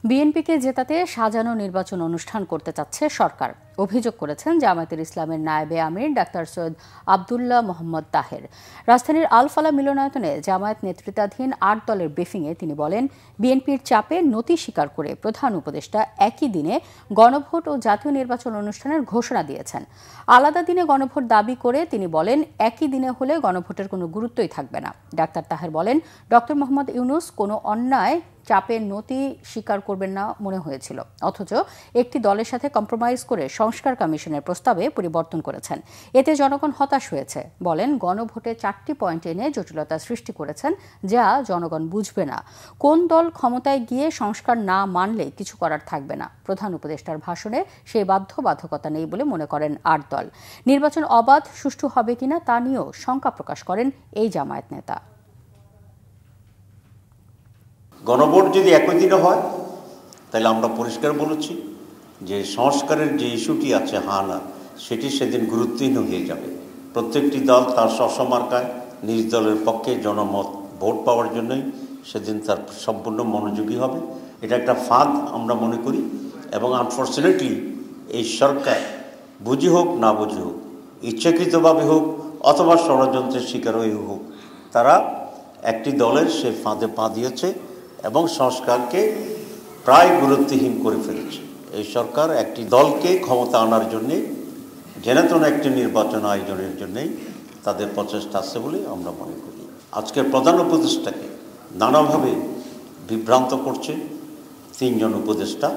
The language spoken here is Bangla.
বিএনপিকে জেতাতে সাজানো নির্বাচন অনুষ্ঠান করতে চাচ্ছে সরকার। অভিযোগ করেছেন জামায়াতের ইসলামের নায়েবে আমির ডাক্তার সৈয়দ আব্দুল্লাহ মোহাম্মদ তাহের। রাজধানীর আল-ফালাহ মিলনায়তনে জামায়াত নেতৃত্বাধীন ৮ দলের ব্রিফিংয়ে তিনি বলেন, বিএনপির চাপে নতি স্বীকার করে প্রধান উপদেষ্টা একই দিনে গণভোট ও জাতীয় নির্বাচন অনুষ্ঠানের ঘোষণা দিয়েছেন। আলাদা দিনে গণভোট দাবি করে তিনি বলেন, একই দিনে হলে গণভোটের কোনো গুরুত্বই থাকবে না। ডাক্তার তাহের বলেন, ডক্টর মোহাম্মদ ইউনূস কোনো অন্যায় চাপের নতি স্বীকার করবেন না মনে হয়েছিল, অথচ একটি দলের সাথে কম্প্রোমাইজ করে সংস্কার কমিশনের প্রস্তাবে পরিবর্তন করেছেন। এতে জনগণ হতাশ হয়েছে। বলেন, গণভোটে 4টি পয়েন্ট এনে জটিলতা সৃষ্টি করেছেন, যা জনগণ বুঝবে না। কোন দল ক্ষমতায় গিয়ে সংস্কার না মানলে কিছু করার থাকবে না। প্রধান উপদেষ্টার ভাষণে সেই বাধ্যবাধকতা নেই বলে মনে করেন 8 দল। নির্বাচন অবাধ সুষ্ঠু হবে কিনা তা নিয়েও শঙ্কা প্রকাশ করেন এই জামায়াত নেতা। গণভোট যদি একই দিনে হয় তাহলে আমরা পরিষ্কার বলেছি যে সংস্কারের যে ইস্যুটি আছে না সেটি সেদিন গুরুত্বহীন হয়ে যাবে। প্রত্যেকটি দল তার স্বমার্কায় নিজ দলের পক্ষে জনমত ভোট পাওয়ার জন্যই সেদিন তার সম্পূর্ণ মনোযোগী হবে। এটা একটা ফাঁদ আমরা মনে করি, এবং আনফর্চুনেটলি এই সরকার বুঝি হোক না বুঝি হোক, ইচ্ছাকৃতভাবে হোক অথবা ষড়যন্ত্রের শিকার হয়ে হোক, তারা একটি দলের সে ফাঁদে পা দিয়েছে এবং সংস্কারকে প্রায় গুরুত্বহীন করে ফেলেছে। এই সরকার একটি দলকে ক্ষমতা আনার জন্যে জেনেতন একটি নির্বাচন আয়োজনের জন্যেই তাদের প্রচেষ্টা আছে বলে আমরা মনে করি। আজকের প্রধান উপদেষ্টাকে নানাভাবে বিভ্রান্ত করছে 3 জন উপদেষ্টা।